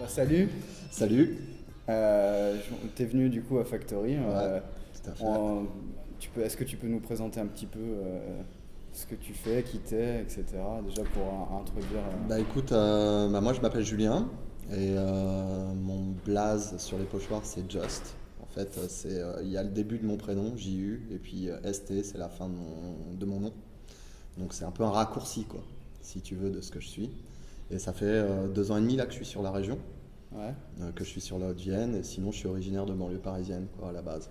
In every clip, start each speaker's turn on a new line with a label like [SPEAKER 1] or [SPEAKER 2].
[SPEAKER 1] Salut,
[SPEAKER 2] Salut.
[SPEAKER 1] t'es venu du coup à Factory.
[SPEAKER 2] Ouais, tout à fait.
[SPEAKER 1] Est-ce que tu peux nous présenter un petit peu ce que tu fais, qui t'es, etc. Déjà pour introduire.
[SPEAKER 2] Bah écoute, moi je m'appelle Julien et mon blaze sur les pochoirs c'est Just. En fait, il y a le début de mon prénom, JU, et puis ST, c'est la fin de mon nom. Donc c'est un peu un raccourci, quoi, si tu veux, de ce que je suis. Et ça fait 2 ans et demi là que je suis sur la région,
[SPEAKER 1] Ouais.
[SPEAKER 2] que je suis sur la Haute-Vienne, et sinon je suis originaire de banlieue parisienne, quoi, à la base.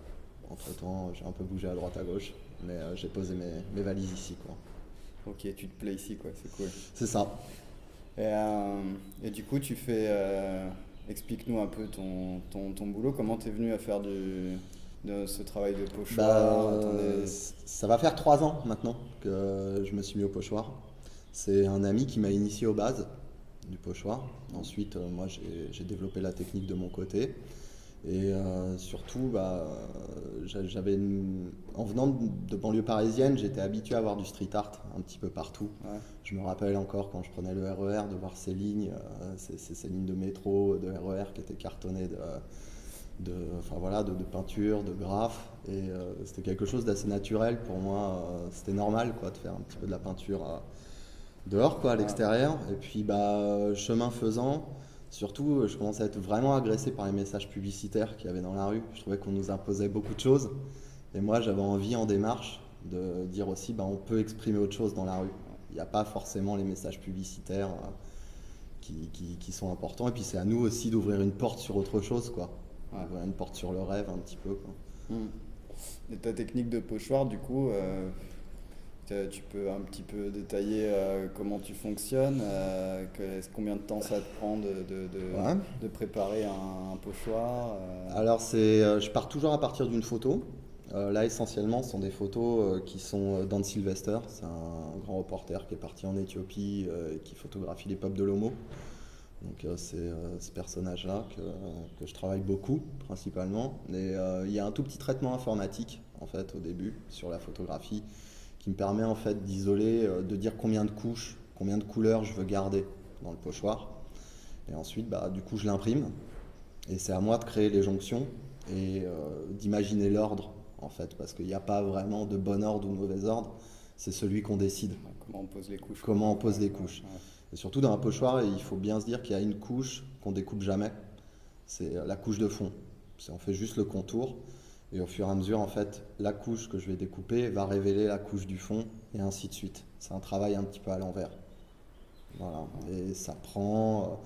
[SPEAKER 2] Entre-temps, j'ai un peu bougé à droite à gauche, mais j'ai posé mes valises ici, quoi.
[SPEAKER 1] Ok, tu te plais ici quoi, c'est cool.
[SPEAKER 2] C'est ça.
[SPEAKER 1] Et du coup, tu fais. Explique-nous un peu ton boulot. Comment t'es venu à faire de ce travail de pochoir.
[SPEAKER 2] Ça va faire 3 ans maintenant que je me suis mis au pochoir. C'est un ami qui m'a initié aux bases du pochoir. Ensuite, moi, j'ai développé la technique de mon côté. Et surtout, en venant de banlieue parisienne, j'étais habitué à voir du street art un petit peu partout.
[SPEAKER 1] Ouais.
[SPEAKER 2] Je me rappelle encore quand je prenais le RER de voir ces lignes, ces lignes de métro, de RER qui étaient cartonnées enfin voilà, de peinture, de graphes. Et c'était quelque chose d'assez naturel pour moi. C'était normal quoi, de faire un petit peu de la peinture dehors, quoi, à
[SPEAKER 1] Ouais.
[SPEAKER 2] l'extérieur. Et puis chemin faisant, surtout, je commençais à être vraiment agressé par les messages publicitaires qu'il y avait dans la rue. Je trouvais qu'on nous imposait beaucoup de choses. Et moi, j'avais envie en démarche de dire aussi, on peut exprimer autre chose dans la rue. Il n'y a pas forcément les messages publicitaires qui sont importants. Et puis c'est à nous aussi d'ouvrir une porte sur autre chose, quoi.
[SPEAKER 1] Ouais.
[SPEAKER 2] Ouvrir une porte sur le rêve un petit peu, quoi.
[SPEAKER 1] Hmm. Et ta technique de pochoir, du coup, tu peux un petit peu détailler comment tu fonctionnes, combien de temps ça te prend
[SPEAKER 2] Ouais.
[SPEAKER 1] de préparer un pochoir.
[SPEAKER 2] Alors je pars toujours à partir d'une photo. Là essentiellement ce sont des photos qui sont d'Anne Sylvester, c'est un grand reporter qui est parti en Éthiopie et qui photographie les peuples de l'Homo. Donc c'est ce personnage-là que je travaille beaucoup principalement. Et il y a un tout petit traitement informatique en fait au début sur la photographie qui me permet en fait d'isoler, de dire combien de couches, combien de couleurs je veux garder dans le pochoir. Et ensuite du coup je l'imprime. Et c'est à moi de créer les jonctions et d'imaginer l'ordre, en fait, parce qu'il n'y a pas vraiment de bon ordre ou de mauvais ordre, c'est celui qu'on décide,
[SPEAKER 1] Comment on pose les couches, quoi.
[SPEAKER 2] comment on pose les
[SPEAKER 1] Ouais,
[SPEAKER 2] couches.
[SPEAKER 1] ouais.
[SPEAKER 2] Et surtout dans un pochoir, il faut bien se dire qu'il y a une couche qu'on découpe jamais, c'est la couche de fond. On fait juste le contour, et au fur et à mesure, en fait, la couche que je vais découper va révéler la couche du fond, et ainsi de suite. C'est un travail un petit peu à l'envers. Voilà. Et ça prend,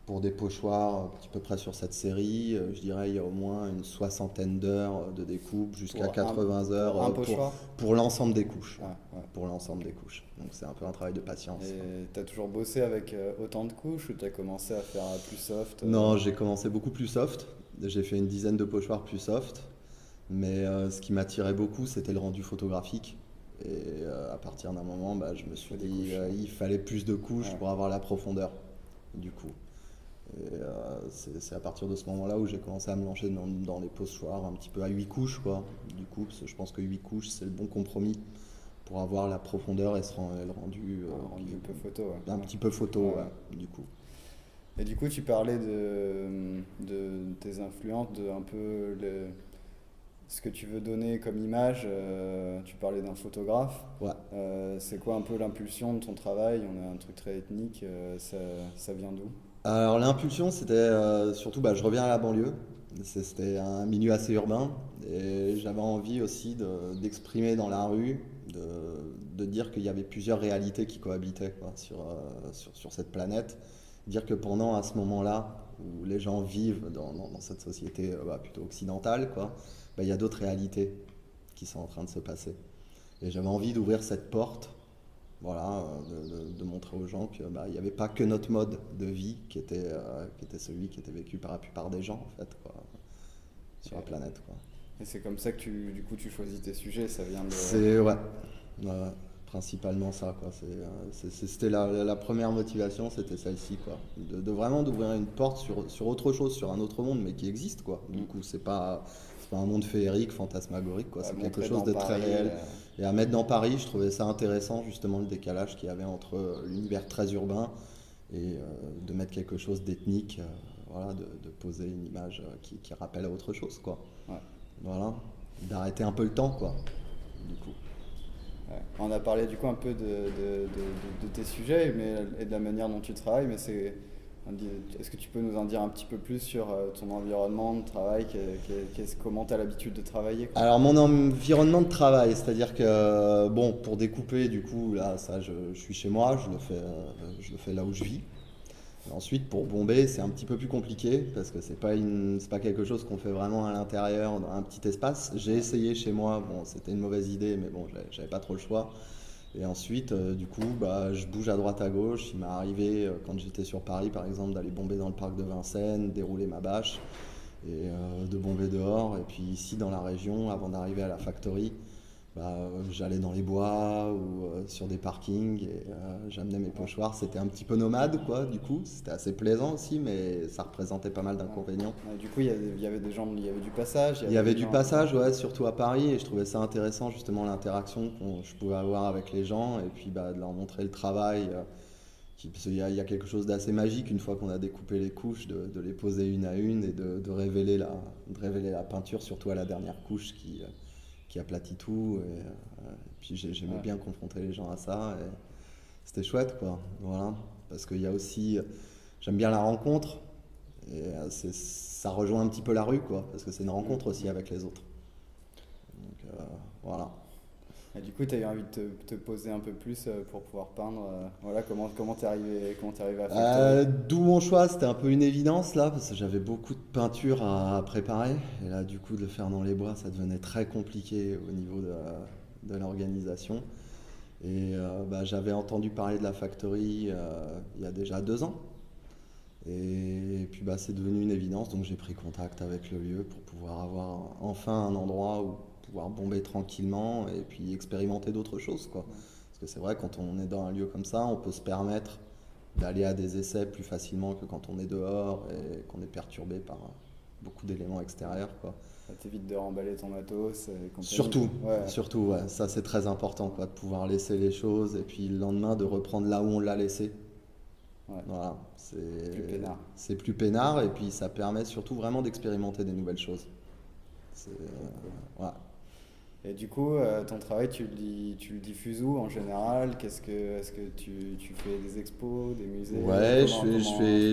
[SPEAKER 2] pour des pochoirs à peu près sur cette série, je dirais il y a au moins une soixantaine d'heures de découpe jusqu'à
[SPEAKER 1] Pour
[SPEAKER 2] 80 heures
[SPEAKER 1] pour un pochoir.
[SPEAKER 2] pour l'ensemble des couches.
[SPEAKER 1] Ouais, ouais.
[SPEAKER 2] Pour l'ensemble des couches. Donc c'est un peu un travail de patience.
[SPEAKER 1] Et t'as toujours bossé avec autant de couches ou t'as commencé à faire plus soft
[SPEAKER 2] Non, j'ai commencé beaucoup plus soft. J'ai fait une dizaine de pochoirs plus soft. Mais ce qui m'attirait beaucoup, c'était le rendu photographique. Et à partir d'un moment, je me suis
[SPEAKER 1] Faut des
[SPEAKER 2] dit
[SPEAKER 1] couches.
[SPEAKER 2] il fallait plus de couches
[SPEAKER 1] Ouais.
[SPEAKER 2] pour avoir la profondeur, du coup. Et c'est à partir de ce moment-là où j'ai commencé à me lancer dans les pochoirs un petit peu à 8 couches, quoi. Du coup, parce que je pense que 8 couches, c'est le bon compromis pour avoir la profondeur et le rendu
[SPEAKER 1] Un rendu un peu photo, ouais.
[SPEAKER 2] un
[SPEAKER 1] Ouais.
[SPEAKER 2] petit peu photo,
[SPEAKER 1] Ouais.
[SPEAKER 2] ouais, du coup.
[SPEAKER 1] Et du coup, tu parlais de tes influences, de un peu ce que tu veux donner comme image. Tu parlais d'un photographe.
[SPEAKER 2] Ouais.
[SPEAKER 1] C'est quoi un peu l'impulsion de ton travail? On a un truc très ethnique. Ça vient d'où?
[SPEAKER 2] Alors l'impulsion, c'était surtout, je reviens à la banlieue. C'était un milieu assez urbain et j'avais envie aussi d'exprimer dans la rue, de dire qu'il y avait plusieurs réalités qui cohabitaient quoi, sur cette planète. Dire que pendant à ce moment-là où les gens vivent dans cette société plutôt occidentale, quoi, il y a d'autres réalités qui sont en train de se passer. Et j'avais envie d'ouvrir cette porte, voilà, de montrer aux gens que il n'y avait pas que notre mode de vie qui était celui qui était vécu par la plupart des gens en fait, quoi, sur la planète, quoi.
[SPEAKER 1] Et c'est comme ça que du coup, tu choisis tes sujets. Ça vient de.
[SPEAKER 2] C'est ouais, ouais, principalement ça, quoi. C'était la première motivation, c'était celle-ci, quoi, de vraiment d'ouvrir une porte sur autre chose, sur un autre monde, mais qui existe, quoi. Du coup, c'est pas un monde féerique, fantasmagorique, quoi.
[SPEAKER 1] À
[SPEAKER 2] C'est quelque
[SPEAKER 1] montrer
[SPEAKER 2] chose
[SPEAKER 1] dans
[SPEAKER 2] de très
[SPEAKER 1] Paris.
[SPEAKER 2] réel. Et à mettre dans Paris, je trouvais ça intéressant, justement, le décalage qu'il y avait entre l'univers très urbain et de mettre quelque chose d'ethnique, voilà, de poser une image qui rappelle à autre chose, quoi.
[SPEAKER 1] Ouais.
[SPEAKER 2] Voilà, d'arrêter un peu le temps, quoi, du coup.
[SPEAKER 1] Ouais. On a parlé du coup un peu de tes sujets et de la manière dont tu travailles, mais est-ce que tu peux nous en dire un petit peu plus sur ton environnement de travail, comment tu as l'habitude de travailler, quoi?
[SPEAKER 2] Alors mon environnement de travail, c'est-à-dire que bon, pour découper du coup là, ça je suis chez moi, je le fais là où je vis. Et ensuite pour bomber, c'est un petit peu plus compliqué parce que c'est pas quelque chose qu'on fait vraiment à l'intérieur dans un petit espace. J'ai essayé chez moi, bon c'était une mauvaise idée, mais bon j'avais pas trop le choix. Et ensuite du coup bah, je bouge à droite à gauche. Il m'est arrivé quand j'étais sur Paris par exemple d'aller bomber dans le parc de Vincennes, dérouler ma bâche et de bomber dehors. Et puis ici dans la région, avant d'arriver à la factory, bah, j'allais dans les bois ou sur des parkings et j'amenais mes pochoirs. C'était un petit peu nomade quoi, du coup, c'était assez plaisant aussi, mais ça représentait pas mal d'inconvénients.
[SPEAKER 1] Ouais, du coup, il y avait des gens, il y avait du passage,
[SPEAKER 2] Il y avait
[SPEAKER 1] des
[SPEAKER 2] du
[SPEAKER 1] gens.
[SPEAKER 2] passage, ouais, surtout à Paris, et je trouvais ça intéressant justement l'interaction que je pouvais avoir avec les gens et puis bah, de leur montrer le travail. Parce qu'il y a quelque chose d'assez magique une fois qu'on a découpé les couches, de les poser une à une et de révéler la peinture, surtout à la dernière couche qui aplatit tout. Et puis j'aimais
[SPEAKER 1] Ouais.
[SPEAKER 2] bien confronter les gens à ça. Et c'était chouette, quoi. Voilà. Parce qu'il y a aussi, j'aime bien la rencontre. Et ça rejoint un petit peu la rue, quoi. Parce que c'est une rencontre aussi avec les autres. Donc voilà.
[SPEAKER 1] Et du coup, tu as eu envie de te poser un peu plus pour pouvoir peindre. Voilà, comment t'es arrivé à Factory?
[SPEAKER 2] D'où mon choix, c'était un peu une évidence là, parce que j'avais beaucoup de peinture à préparer. Et là, du coup, de le faire dans les bois, ça devenait très compliqué au niveau de l'organisation. Et bah, j'avais entendu parler de la factory il y a déjà 2 ans. Et puis bah, c'est devenu une évidence, donc j'ai pris contact avec le lieu pour pouvoir avoir enfin un endroit où pouvoir bomber tranquillement et puis expérimenter d'autres choses, quoi. Parce que c'est vrai, quand on est dans un lieu comme ça, on peut se permettre d'aller à des essais plus facilement que quand on est dehors et qu'on est perturbé par beaucoup d'éléments extérieurs, quoi.
[SPEAKER 1] Ça t'évite de remballer ton matos et compagnie.
[SPEAKER 2] Surtout,
[SPEAKER 1] Ouais,
[SPEAKER 2] surtout, ouais, ça c'est très important, quoi, de pouvoir laisser les choses et puis le lendemain de reprendre là où on l'a laissé.
[SPEAKER 1] ouais,
[SPEAKER 2] Voilà,
[SPEAKER 1] plus peinard.
[SPEAKER 2] c'est plus peinard et puis ça permet surtout vraiment d'expérimenter des nouvelles choses. Voilà.
[SPEAKER 1] Et du coup, ton travail, tu le diffuses où en général? Est-ce que tu fais des expos, des musées?
[SPEAKER 2] Ouais,
[SPEAKER 1] Comment.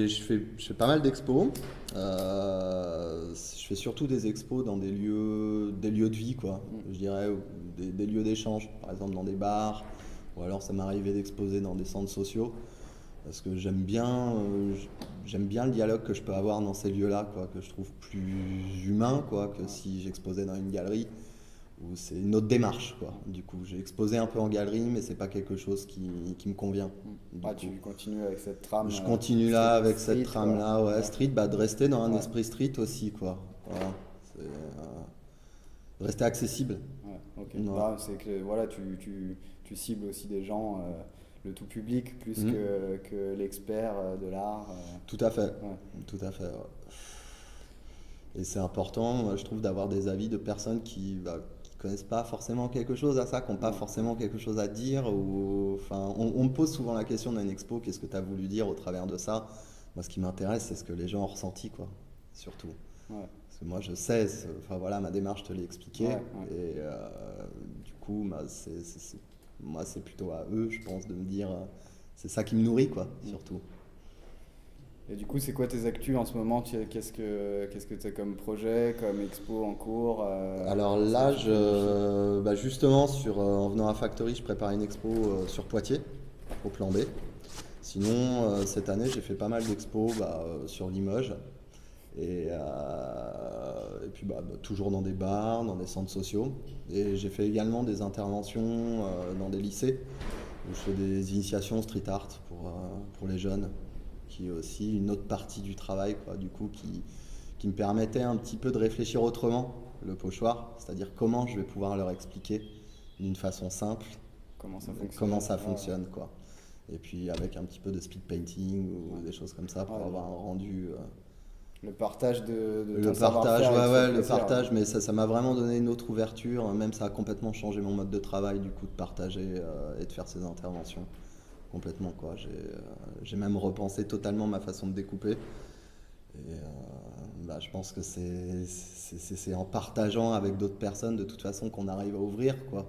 [SPEAKER 2] je fais pas mal d'expos. Je fais surtout des expos dans des lieux de vie, quoi.
[SPEAKER 1] Mm.
[SPEAKER 2] Je dirais, ou des lieux d'échange, par exemple dans des bars, ou alors ça m'est arrivé d'exposer dans des centres sociaux, parce que j'aime bien le dialogue que je peux avoir dans ces lieux-là, quoi, que je trouve plus humain, quoi, que si j'exposais dans une galerie où c'est une autre démarche, quoi. Du coup, j'ai exposé un peu en galerie, mais c'est pas quelque chose qui me convient.
[SPEAKER 1] Mm.
[SPEAKER 2] Du
[SPEAKER 1] Ah,
[SPEAKER 2] coup,
[SPEAKER 1] tu continues avec cette trame
[SPEAKER 2] je continue là avec cette
[SPEAKER 1] street, quoi.
[SPEAKER 2] trame-là, ouais,
[SPEAKER 1] Ouais.
[SPEAKER 2] street, bah, de rester dans un
[SPEAKER 1] Ouais.
[SPEAKER 2] esprit street aussi, quoi. Voilà, de rester accessible.
[SPEAKER 1] Ouais, ok.
[SPEAKER 2] Ouais.
[SPEAKER 1] Bah, c'est que voilà, tu cibles aussi des gens, le tout public, plus
[SPEAKER 2] Mhm.
[SPEAKER 1] que l'expert de l'art.
[SPEAKER 2] Tout à fait,
[SPEAKER 1] Ouais.
[SPEAKER 2] tout à fait. Ouais. Et c'est important, moi, je trouve, d'avoir des avis de personnes qui connaissent pas forcément quelque chose à ça, qui n'ont pas
[SPEAKER 1] Ouais.
[SPEAKER 2] forcément quelque chose à dire. Enfin, on me pose souvent la question dans une expo, qu'est-ce que tu as voulu dire au travers de ça? Moi, ce qui m'intéresse, c'est ce que les gens ont ressenti, quoi, surtout.
[SPEAKER 1] Ouais.
[SPEAKER 2] Parce que moi, je sais, enfin voilà, ma démarche, je te l'ai expliqué.
[SPEAKER 1] Ouais, ouais.
[SPEAKER 2] Et du coup, bah, moi, c'est plutôt à eux, je pense, de me dire, c'est ça qui me nourrit, quoi, surtout.
[SPEAKER 1] Et du coup, c'est quoi tes actus en ce moment? Qu'est-ce que tu as comme projet, comme expo en cours?
[SPEAKER 2] Alors
[SPEAKER 1] Est-ce
[SPEAKER 2] là,
[SPEAKER 1] que tu planifies?
[SPEAKER 2] bah justement, en venant à Factory, je prépare une expo sur Poitiers, au plan B. Sinon, cette année, j'ai fait pas mal d'expos bah, sur Limoges. Et puis toujours dans des bars, dans des centres sociaux. Et j'ai fait également des interventions dans des lycées, où je fais des initiations street art pour les jeunes, qui est aussi une autre partie du travail, quoi, du coup, qui me permettait un petit peu de réfléchir autrement, le pochoir, c'est-à-dire comment je vais pouvoir leur expliquer d'une façon simple
[SPEAKER 1] Comment ça fonctionne?
[SPEAKER 2] comment ça
[SPEAKER 1] Ouais,
[SPEAKER 2] fonctionne, quoi. Et puis avec un petit peu de speed painting ou des choses comme ça pour
[SPEAKER 1] ouais.
[SPEAKER 2] avoir un rendu.
[SPEAKER 1] Le partage de
[SPEAKER 2] Le
[SPEAKER 1] ton
[SPEAKER 2] partage,
[SPEAKER 1] savoir-faire, il te fait
[SPEAKER 2] ouais, le
[SPEAKER 1] plaisir.
[SPEAKER 2] partage, mais ça m'a vraiment donné une autre ouverture. Même ça a complètement changé mon mode de travail, du coup, de partager et de faire ces interventions. Complètement, quoi. J'ai même repensé totalement ma façon de découper. Et je pense que c'est en partageant avec d'autres personnes de toute façon qu'on arrive à ouvrir, quoi.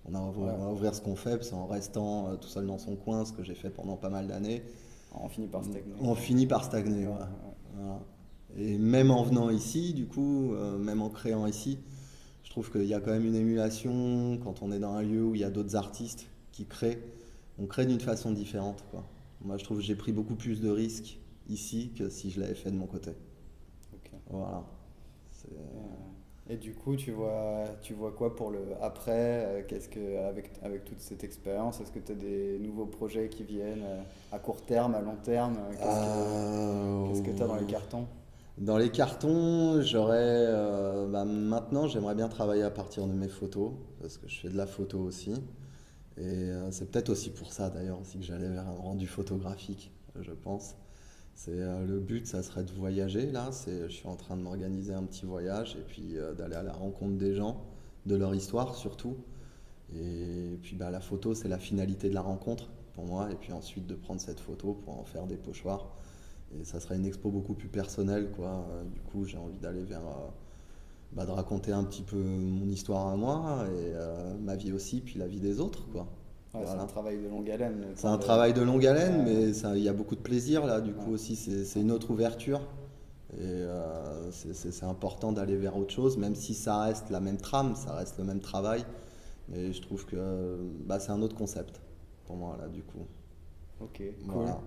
[SPEAKER 1] Ouais.
[SPEAKER 2] On va ouvrir ce qu'on fait, parce qu'en restant tout seul dans son coin, ce que j'ai fait pendant pas mal d'années,
[SPEAKER 1] On finit par stagner.
[SPEAKER 2] on finit par stagner.
[SPEAKER 1] Ouais,
[SPEAKER 2] Ouais.
[SPEAKER 1] ouais.
[SPEAKER 2] Voilà. Et même en venant ici, du coup, même en créant ici, je trouve qu'il y a quand même une émulation quand on est dans un lieu où il y a d'autres artistes qui créent. On crée d'une façon différente, quoi. Moi, je trouve que j'ai pris beaucoup plus de risques ici que si je l'avais fait de mon côté.
[SPEAKER 1] Ok.
[SPEAKER 2] Voilà.
[SPEAKER 1] Et du coup, tu vois quoi pour le après? Qu'est-ce que, avec toute cette expérience, est-ce que tu as des nouveaux projets qui viennent à court terme, à long terme? Qu'est-ce que tu as dans les cartons?
[SPEAKER 2] Dans les cartons, maintenant, j'aimerais bien travailler à partir de mes photos, parce que je fais de la photo aussi. Et c'est peut-être aussi pour ça d'ailleurs aussi que j'allais vers un rendu photographique, je pense. Le but, ça serait de voyager là. Je suis en train de m'organiser un petit voyage et puis d'aller à la rencontre des gens, de leur histoire surtout. Et puis la photo, c'est la finalité de la rencontre pour moi. Et puis ensuite de prendre cette photo pour en faire des pochoirs. Et ça serait une expo beaucoup plus personnelle, quoi. Du coup, j'ai envie d'aller vers de raconter un petit peu mon histoire à moi et ma vie aussi, puis la vie des autres, quoi.
[SPEAKER 1] Ouais, c'est un
[SPEAKER 2] Voilà.
[SPEAKER 1] travail de longue haleine. Le
[SPEAKER 2] C'est
[SPEAKER 1] temps
[SPEAKER 2] un
[SPEAKER 1] de...
[SPEAKER 2] travail de longue haleine,
[SPEAKER 1] Ouais,
[SPEAKER 2] mais il y a beaucoup de plaisir là, du coup
[SPEAKER 1] ouais.
[SPEAKER 2] aussi, c'est une autre ouverture. Et c'est important d'aller vers autre chose, même si ça reste la même trame, ça reste le même travail. Mais je trouve que c'est un autre concept pour moi là, du coup.
[SPEAKER 1] Ok, cool.
[SPEAKER 2] Voilà.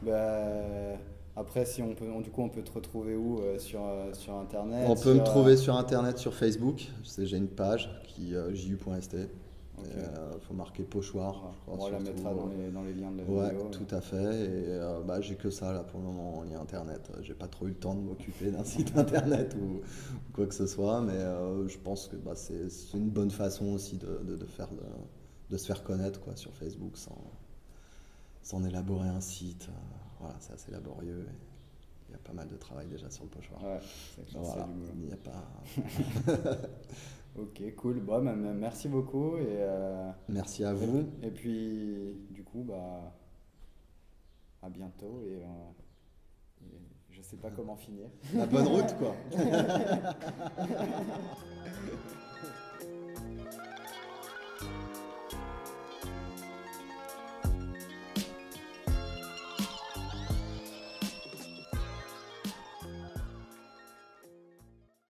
[SPEAKER 1] Bah, après, si on peut, du coup, on peut te retrouver où sur
[SPEAKER 2] On
[SPEAKER 1] Internet,
[SPEAKER 2] peut me trouver sur internet, sur Facebook. J'ai une page qui ju.st.
[SPEAKER 1] Ok.
[SPEAKER 2] Il faut marquer pochoir, je crois,
[SPEAKER 1] On la
[SPEAKER 2] surtout.
[SPEAKER 1] mettra dans les liens de la
[SPEAKER 2] Ouais,
[SPEAKER 1] vidéo.
[SPEAKER 2] tout à fait. Et j'ai que ça là pour le moment en lien internet. J'ai pas trop eu le temps de m'occuper d'un site internet ou quoi que ce soit, mais je pense que c'est une bonne façon aussi de se faire connaître, quoi, sur Facebook sans élaborer un site. Voilà, c'est assez laborieux. Et il y a pas mal de travail déjà sur le pochoir.
[SPEAKER 1] Ouais, c'est
[SPEAKER 2] Voilà,
[SPEAKER 1] du boulot.
[SPEAKER 2] il n'y a pas.
[SPEAKER 1] Ok, cool. Bon, merci beaucoup.
[SPEAKER 2] Merci à vous.
[SPEAKER 1] Et puis, du coup, à bientôt. Et je sais pas comment finir.
[SPEAKER 2] La bonne route, quoi.